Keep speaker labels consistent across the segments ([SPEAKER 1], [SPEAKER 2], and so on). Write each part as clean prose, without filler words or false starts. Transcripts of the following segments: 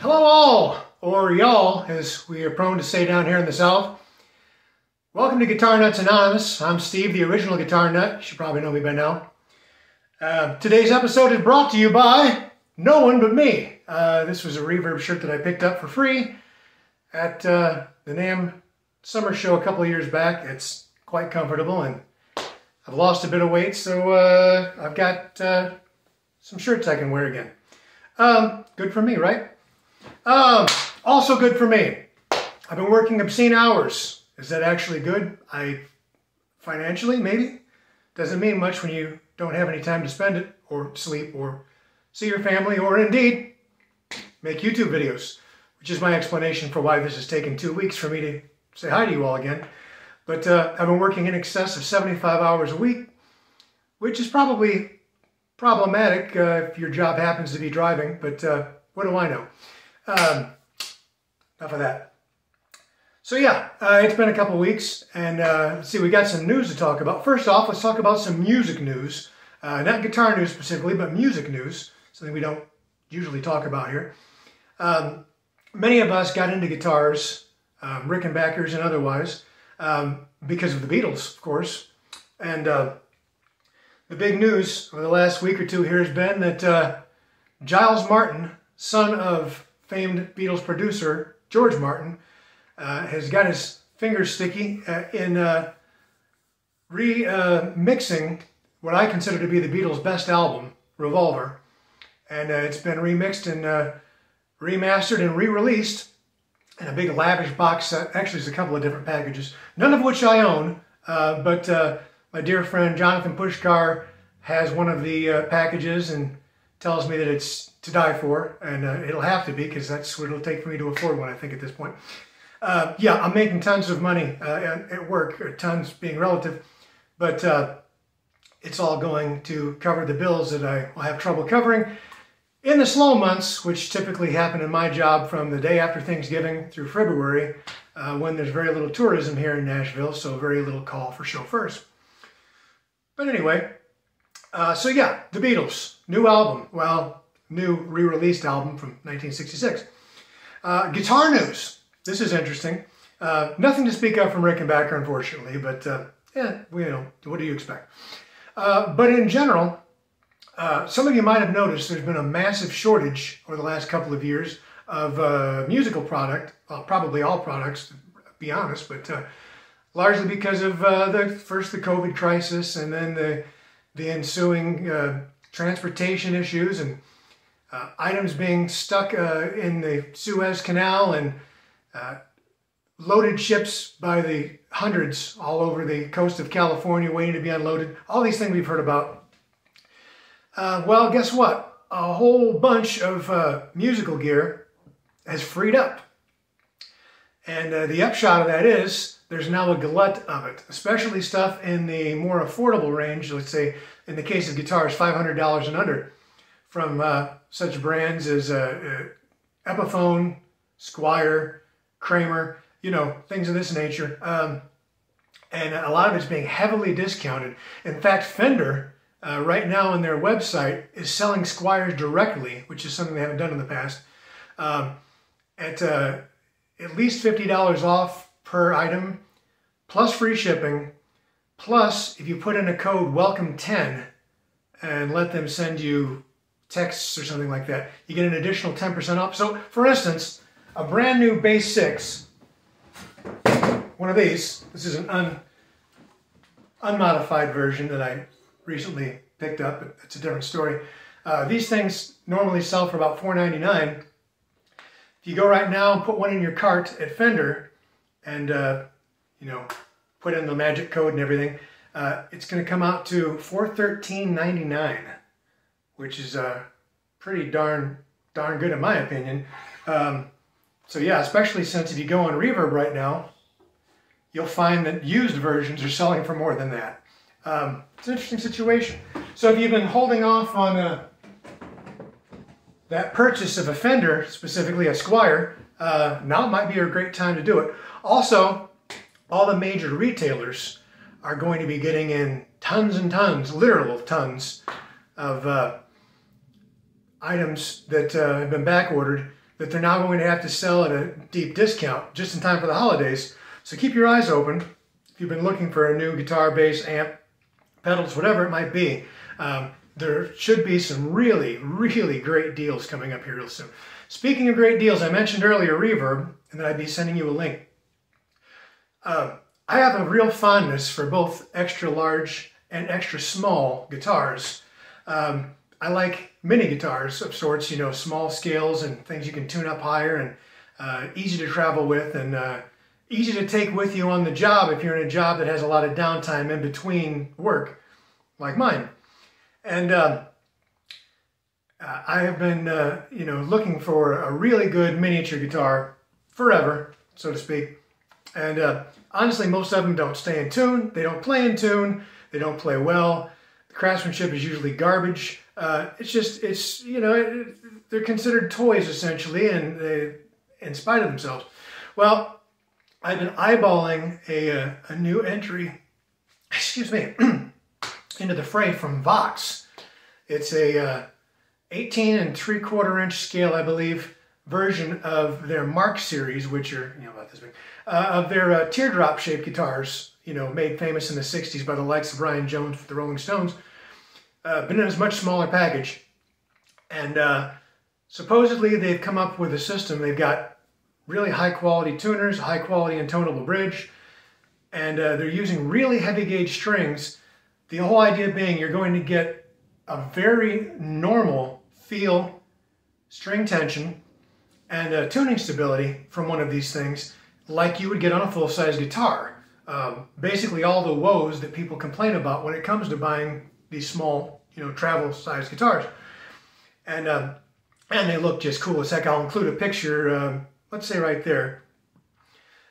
[SPEAKER 1] Hello all, or y'all, as we are prone to say down here in the South. Welcome to Guitar Nuts Anonymous. I'm Steve, the original guitar nut. You should probably know me by now. Today's episode is brought to you by no one but me. This was a Reverb shirt that I picked up for free at the NAMM summer show a couple of years back. It's quite comfortable, and I've lost a bit of weight, so I've got some shirts I can wear again. Good for me, right? Also good for me. I've been working obscene hours. Is that actually good? Financially, maybe? Doesn't mean much when you don't have any time to spend it, or sleep, or see your family, or indeed, make YouTube videos, which is my explanation for why this has taken 2 weeks for me to say hi to you all again. But I've been working in excess of 75 hours a week, which is probably problematic if your job happens to be driving, but what do I know? Enough of that. So yeah, it's been a couple weeks, and let's see, we got some news to talk about. First off, let's talk about some music news. Not guitar news specifically, but music news, something we don't usually talk about here. Many of us got into guitars, Rickenbackers and otherwise, because of the Beatles, of course. And the big news over the last week or two here has been that Giles Martin, son of famed Beatles producer George Martin, has got his fingers sticky in remixing what I consider to be the Beatles' best album, Revolver. And it's been remixed and remastered and re-released in a big lavish box set. Actually, there's a couple of different packages, none of which I own, but my dear friend Jonathan Pushkar has one of the packages and tells me that it's to die for, and it'll have to be, because that's what it'll take for me to afford one, I think, at this point. Yeah, I'm making tons of money at work, tons being relative, but it's all going to cover the bills that I will have trouble covering in the slow months, which typically happen in my job from the day after Thanksgiving through February, when there's very little tourism here in Nashville, so very little call for chauffeurs. But anyway, so yeah, the Beatles, new album, well, new re-released album from 1966. Guitar news, this is interesting. Nothing to speak of from Rickenbacker, unfortunately, but yeah, you know, what do you expect? But in general, some of you might have noticed there's been a massive shortage over the last couple of years of musical product, well, probably all products, to be honest, but largely because of first the COVID crisis, and then the ensuing transportation issues, and items being stuck in the Suez Canal, and loaded ships by the hundreds all over the coast of California waiting to be unloaded. All these things we've heard about. Well, guess what? A whole bunch of musical gear has freed up. And the upshot of that is there's now a glut of it, especially stuff in the more affordable range, let's say in the case of guitars, $500 and under, from such brands as Epiphone, Squier, Kramer, you know, things of this nature. And a lot of it's being heavily discounted. In fact, Fender, right now on their website, is selling Squiers directly, which is something they haven't done in the past, at least $50 off per item, plus free shipping, plus if you put in a code WELCOME10 and let them send you texts or something like that, you get an additional 10% off. So, for instance, a brand new Bass 6, one of these, this is an unmodified version that I recently picked up, but it's a different story. These things normally sell for about $4.99. If you go right now and put one in your cart at Fender and, you know, put in the magic code and everything, it's going to come out to $413.99, which is pretty darn good in my opinion. So yeah, especially since if you go on Reverb right now, you'll find that used versions are selling for more than that. It's an interesting situation. So if you've been holding off on that purchase of a Fender, specifically a Squier, now might be a great time to do it. Also, all the major retailers are going to be getting in tons and tons, literal tons, of items that have been back ordered that they're now going to have to sell at a deep discount just in time for the holidays. So keep your eyes open if you've been looking for a new guitar, bass, amp, pedals, whatever it might be. There should be some really, really great deals coming up here real soon. Speaking of great deals, I mentioned earlier Reverb, and that I'd be sending you a link. I have a real fondness for both extra large and extra small guitars. I like mini guitars of sorts, you know, small scales and things you can tune up higher and easy to travel with and easy to take with you on the job if you're in a job that has a lot of downtime in between work, like mine. And I have been, you know, looking for a really good miniature guitar forever, so to speak. And honestly, most of them don't stay in tune. They don't play in tune. They don't play well. The craftsmanship is usually garbage. It's you know, they're considered toys essentially, and they, in spite of themselves. Well, I've been eyeballing a new entry, excuse me, into the fray from Vox. It's a 18 3/4 inch scale, I believe, version of their Mark series, which are, you know, about this big, of their teardrop shaped guitars, you know, made famous in the 60s by the likes of Brian Jones with the Rolling Stones, but in a much smaller package. And supposedly they've come up with a system. They've got really high quality tuners, high quality intonable bridge, and they're using really heavy gauge strings. The whole idea being you're going to get a very normal feel, string tension, and tuning stability from one of these things like you would get on a full-size guitar. Basically all the woes that people complain about when it comes to buying these small, you know, travel-sized guitars. And they look just cool as heck. I'll include a picture, let's say right there,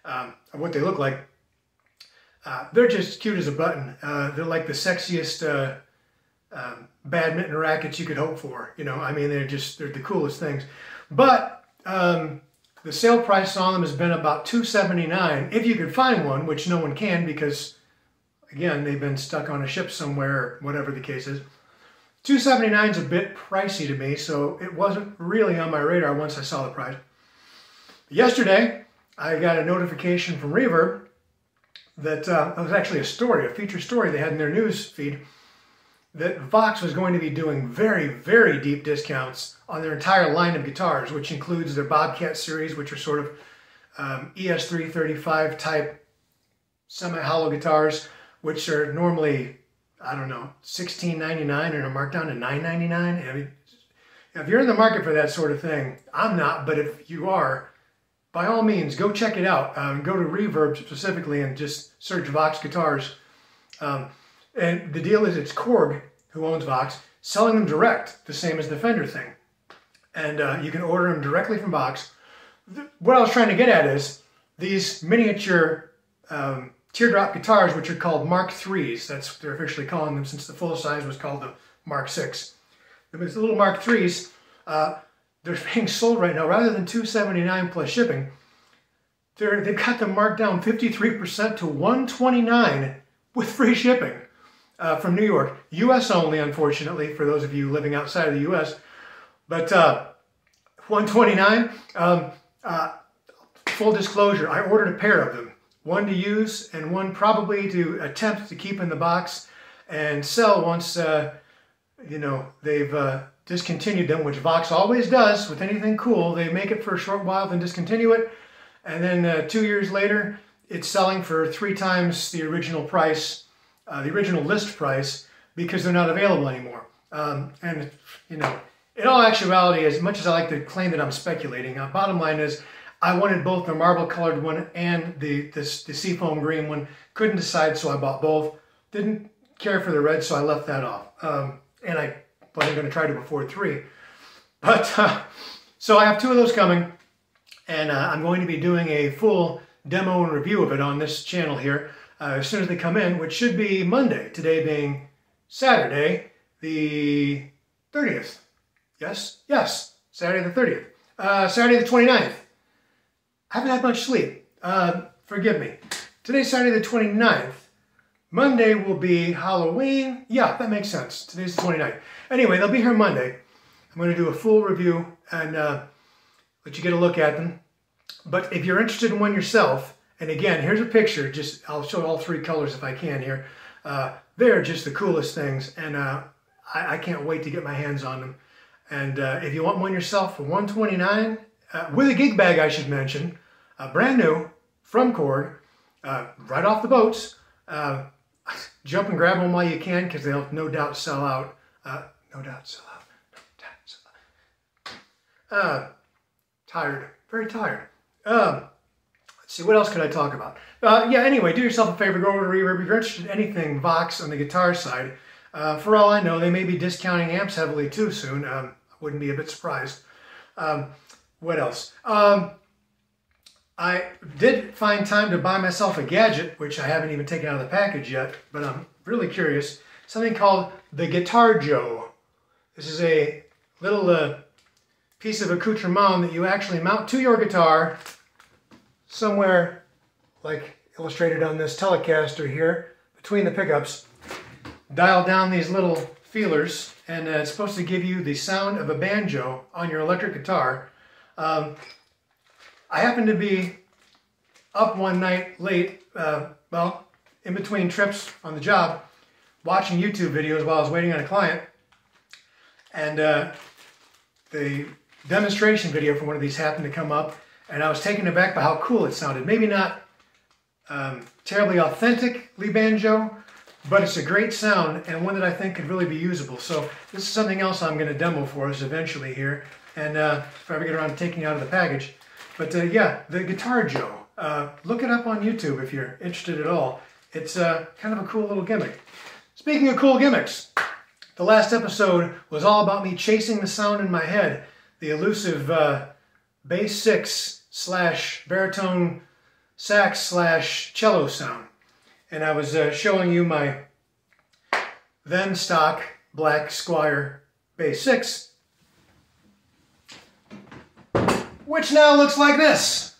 [SPEAKER 1] of what they look like. They're just cute as a button. They're like the sexiest badminton rackets you could hope for. You know, I mean, they're the coolest things. But the sale price on them has been about $279, if you could find one, which no one can because, again, they've been stuck on a ship somewhere or whatever the case is. $279 is a bit pricey to me, so it wasn't really on my radar once I saw the price. Yesterday, I got a notification from Reverb that it was actually a story, a feature story they had in their news feed, that Vox was going to be doing very, very deep discounts on their entire line of guitars, which includes their Bobcat series, which are sort of ES335 type semi-hollow guitars, which are normally, I don't know, $16.99 and are marked down to $9.99. I mean, if you're in the market for that sort of thing, I'm not, but if you are, by all means, go check it out. Go to Reverb specifically and just search Vox guitars. And the deal is it's KORG, who owns Vox, selling them direct, the same as the Fender thing. And you can order them directly from Vox. What I was trying to get at is these miniature teardrop guitars, which are called Mark IIIs. That's what they're officially calling them, since the full size was called the Mark VI. It's the little Mark IIIs. They're being sold right now, rather than $279 plus shipping. They've got them marked down 53% to $129 with free shipping. From New York. U.S. only, unfortunately, for those of you living outside of the U.S. But $129, full disclosure, I ordered a pair of them. One to use and one probably to attempt to keep in the box and sell once, you know, they've discontinued them, which Vox always does with anything cool. They make it for a short while, then discontinue it. And then 2 years later, it's selling for 3 times the original price. The original list price, because they're not available anymore. And, you know, in all actuality, as much as I like to claim that I'm speculating, bottom line is I wanted both the marble colored one and the seafoam green one. Couldn't decide, so I bought both. Didn't care for the red, so I left that off. And I wasn't going to try to afford 3. But, so I have 2 of those coming, and I'm going to be doing a full demo and review of it on this channel here. As soon as they come in, which should be Monday, today being Saturday, the 30th. Yes? Yes, Saturday the 30th. Saturday the 29th. I haven't had much sleep. Forgive me. Today's Saturday the 29th. Monday will be Halloween. Yeah, that makes sense. Today's the 29th. Anyway, they'll be here Monday. I'm going to do a full review and let let you get a look at them. But if you're interested in one yourself, and again, here's a picture, I'll show all three colors if I can here. They're just the coolest things, and I can't wait to get my hands on them. And if you want one yourself for $129, with a gig bag I should mention, brand new, from KORG, right off the boats, jump and grab them while you can, because they'll no doubt sell out. No doubt sell out. No doubt sell out. Tired. Very tired. Let's see, what else could I talk about? Yeah, anyway, do yourself a favor, go over to Reverb. If you're interested in anything Vox on the guitar side, for all I know, they may be discounting amps heavily too soon. I wouldn't be a bit surprised. What else? I did find time to buy myself a gadget, which I haven't even taken out of the package yet, but I'm really curious. Something called the Guitar Joe. This is a little piece of accoutrement that you actually mount to your guitar somewhere, like illustrated on this Telecaster here, between the pickups. Dial down these little feelers, and it's supposed to give you the sound of a banjo on your electric guitar. I happened to be up one night late, well, in between trips on the job, watching YouTube videos while I was waiting on a client, and the demonstration video for one of these happened to come up, and I was taken aback by how cool it sounded. Maybe not terribly authentically banjo, but it's a great sound and one that I think could really be usable. So this is something else I'm going to demo for us eventually here, and if I ever get around to taking it out of the package. But yeah, the Guitar Joe. Look it up on YouTube if you're interested at all. It's kind of a cool little gimmick. Speaking of cool gimmicks, the last episode was all about me chasing the sound in my head, the elusive bass 6 / baritone sax / cello sound. And I was showing you my then stock black Squier bass 6, which now looks like this.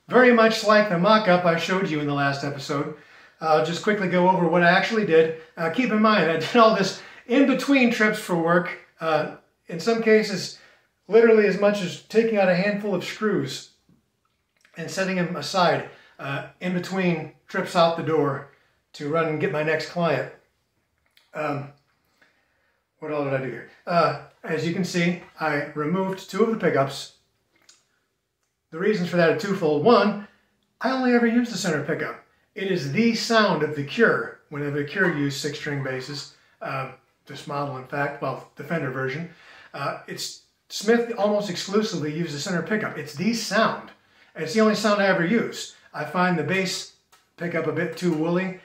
[SPEAKER 1] Very much like the mock-up I showed you in the last episode. I'll just quickly go over what I actually did. Keep in mind, I did all this in between trips for work. In some cases, literally as much as taking out a handful of screws and setting them aside in between trips out the door to run and get my next client. What all did I do here? As you can see, I removed 2 of the pickups. The reasons for that are twofold. One, I only ever use the center pickup. It is the sound of the Cure whenever the Cure used 6-string basses. This model, in fact, well, the Fender version. Smith almost exclusively uses the center pickup. It's the sound. And it's the only sound I ever use. I find the bass pickup a bit too woolly,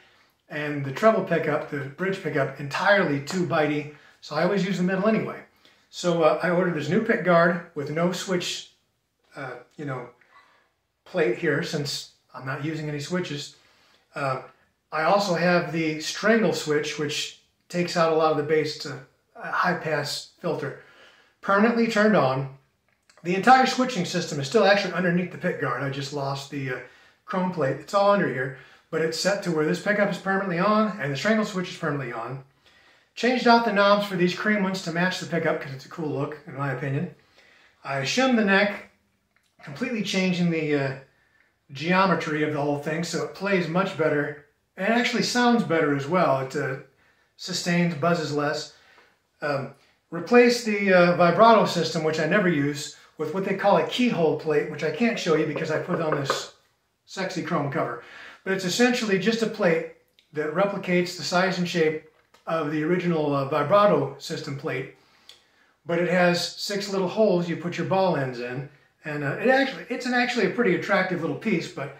[SPEAKER 1] and the treble pickup, the bridge pickup, entirely too bitey. So I always use the middle anyway. So I ordered this new pick guard with no switch plate here, since I'm not using any switches. I also have the strangle switch, which takes out a lot of the bass to a high pass filter, permanently turned on. The entire switching system is still actually underneath the pick guard. I just lost the chrome plate. It's all under here, but it's set to where this pickup is permanently on and the strangle switch is permanently on. Changed out the knobs for these cream ones to match the pickup because it's a cool look, in my opinion. I shimmed the neck, completely changing the geometry of the whole thing so it plays much better and it actually sounds better as well. It sustains, buzzes less. Replaced the vibrato system, which I never use, with what they call a keyhole plate, which I can't show you because I put on this sexy chrome cover. But it's essentially just a plate that replicates the size and shape of the original vibrato system plate, but it has 6 little holes you put your ball ends in, and it's actually a pretty attractive little piece. But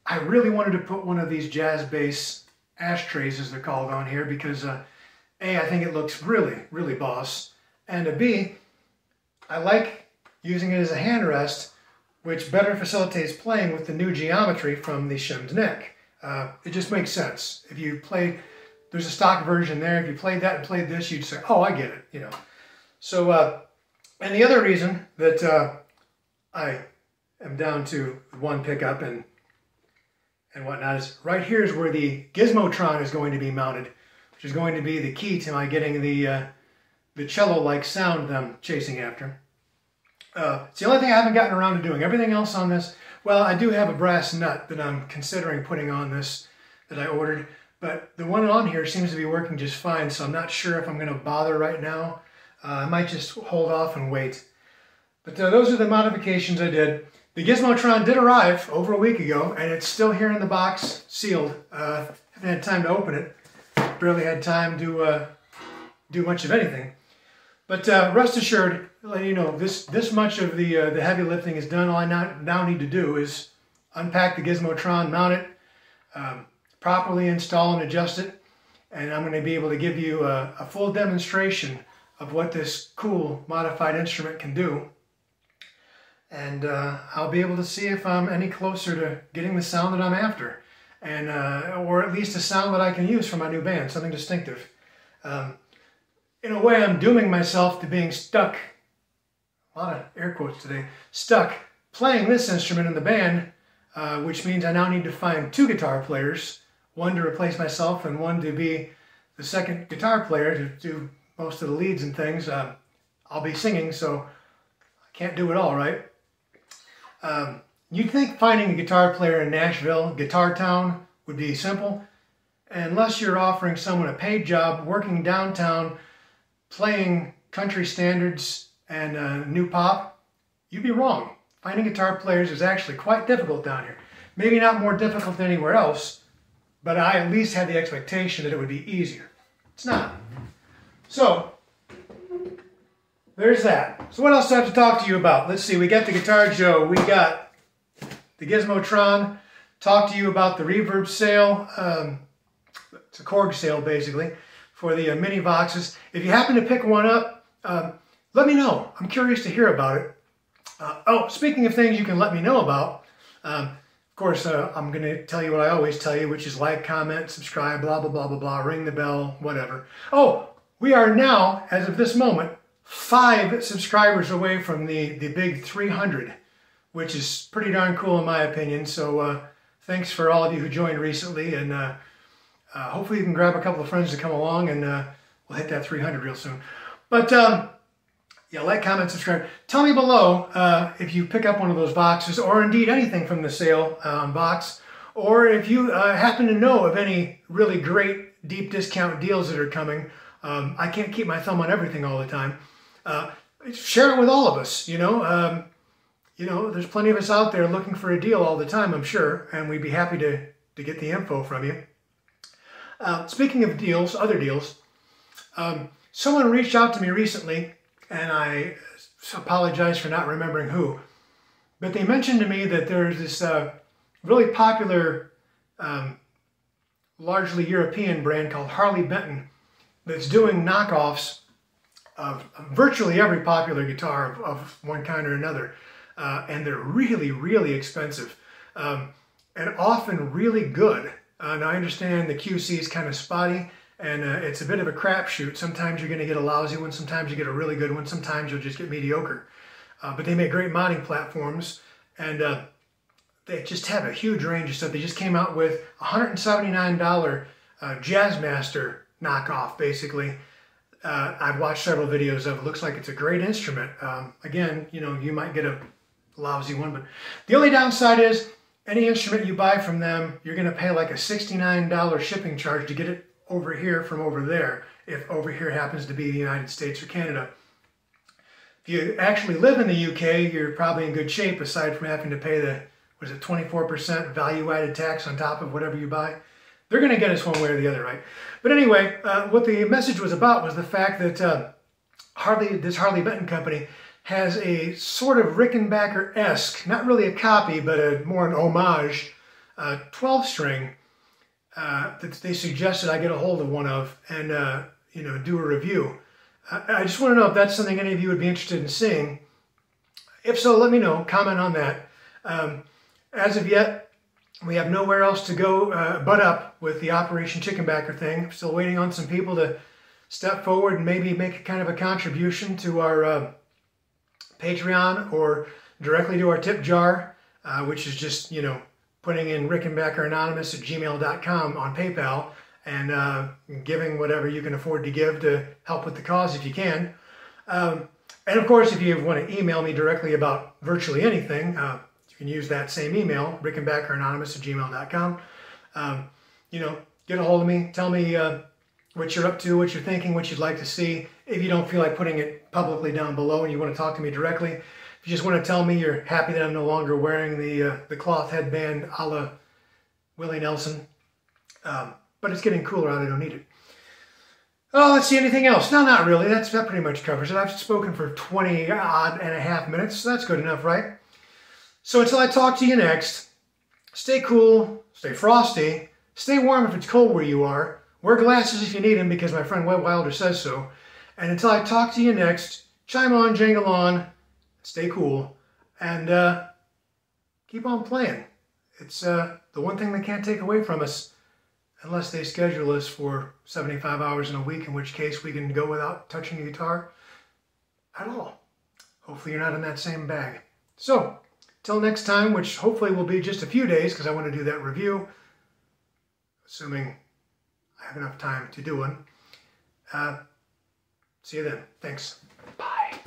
[SPEAKER 1] I really wanted to put one of these jazz bass ashtrays, as they're called, on here because A, I think it looks really, really boss, and B, I like using it as a hand rest, which better facilitates playing with the new geometry from the shimmed neck. It just makes sense. If you play, there's a stock version there. If you played that and played this, you'd say, oh, I get it, you know. So, and the other reason that I am down to 1 pickup and whatnot is right here is where the Gizmotron is going to be mounted, which is going to be the key to my getting the cello-like sound that I'm chasing after. It's the only thing I haven't gotten around to doing. Everything else on this, well, I do have a brass nut that I'm considering putting on this that I ordered, but the one on here seems to be working just fine, so I'm not sure if I'm going to bother right now. I might just hold off and wait. But those are the modifications I did. The Gizmotron did arrive over a week ago, and it's still here in the box, sealed. Haven't had time to open it. Barely had time to do much of anything. But rest assured, let you know, this much of the heavy lifting is done. All I now need to do is unpack the Gizmotron, mount it, properly install and adjust it, and I'm going to be able to give you a full demonstration of what this cool modified instrument can do. And I'll be able to see if I'm any closer to getting the sound that I'm after, and or at least a sound that I can use for my new band, something distinctive. In a way, I'm dooming myself to being stuck, a lot of air quotes today, stuck playing this instrument in the band, which means I now need to find 2 guitar players, one to replace myself and one to be the second guitar player to do most of the leads and things. I'll be singing, so I can't do it all, right? You'd think finding a guitar player in Nashville, Guitar Town, would be simple, unless you're offering someone a paid job working downtown, playing country standards and new pop. You'd be wrong. Finding guitar players is actually quite difficult down here. Maybe not more difficult than anywhere else, but I at least had the expectation that it would be easier. It's not. So, there's that. So what else do I have to talk to you about? Let's see, we got the Guitar Joe, we got the Gizmotron, talk to you about the reverb sale, it's a KORG sale basically, for the mini Voxes. If you happen to pick one up, let me know. I'm curious to hear about it. Oh, speaking of things you can let me know about, of course, I'm going to tell you what I always tell you, which is like, comment, subscribe, blah, blah, blah, blah, blah, ring the bell, whatever. Oh, we are now, as of this moment, 5 subscribers away from the big 300, which is pretty darn cool in my opinion. So thanks for all of you who joined recently, and hopefully you can grab a couple of friends to come along, and we'll hit that 300 real soon. But yeah, like, comment, subscribe. Tell me below if you pick up one of those Voxes, or indeed anything from the sale on Vox, or if you happen to know of any really great deep discount deals that are coming. I can't keep my thumb on everything all the time. Share it with all of us, you know. There's plenty of us out there looking for a deal all the time, I'm sure, and we'd be happy to get the info from you. Speaking of deals, other deals, someone reached out to me recently, and I apologize for not remembering who, but they mentioned to me that there's this really popular, largely European brand called Harley Benton that's doing knockoffs of virtually every popular guitar of one kind or another. And they're really, really expensive, and often really good. Now I understand the QC is kind of spotty, and it's a bit of a crapshoot. Sometimes you're going to get a lousy one, sometimes you get a really good one, sometimes you'll just get mediocre. But they make great modding platforms, and they just have a huge range of stuff. They just came out with a $179 Jazzmaster knockoff, basically. I've watched several videos of it. Looks like it's a great instrument. Again, you might get a lousy one, but the only downside is any instrument you buy from them, you're going to pay like a $69 shipping charge to get it over here from over there, if over here happens to be the United States or Canada. If you actually live in the UK, you're probably in good shape, aside from having to pay the, 24% value-added tax on top of whatever you buy. They're going to get us one way or the other, right? But anyway, what the message was about was the fact that this Harley Benton company has a sort of Rickenbacker-esque, not really a copy, but more an homage, 12-string that they suggested I get a hold of one of and do a review. I just want to know if that's something any of you would be interested in seeing. If so, let me know. Comment on that. As of yet, we have nowhere else to go but up with the Operation Chickenbacker thing. I'm still waiting on some people to step forward and maybe make kind of a contribution to our Patreon or directly to our tip jar, which is just, putting in rickenbackeranonymous@gmail.com on PayPal and giving whatever you can afford to give to help with the cause if you can. And of course, if you want to email me directly about virtually anything, you can use that same email, rickenbackeranonymous@gmail.com. You know, get a hold of me. Tell me what you're up to, what you're thinking, what you'd like to see. If you don't feel like putting it publicly down below and you want to talk to me directly, if you just want to tell me you're happy that I'm no longer wearing the cloth headband a la Willie Nelson, but it's getting cooler out, I don't need it. Oh, let's see, anything else? No, not really. That pretty much covers it. I've spoken for 20.5 minutes, so that's good enough, right? So until I talk to you next, stay cool, stay frosty, stay warm if it's cold where you are, wear glasses if you need them because my friend Webb Wilder says so, and until I talk to you next, chime on, jangle on, stay cool, and keep on playing. It's the one thing they can't take away from us unless they schedule us for 75 hours in a week, in which case we can go without touching the guitar at all. Hopefully you're not in that same bag. So, till next time, which hopefully will be just a few days because I want to do that review, assuming I have enough time to do one. See you then. Thanks. Bye.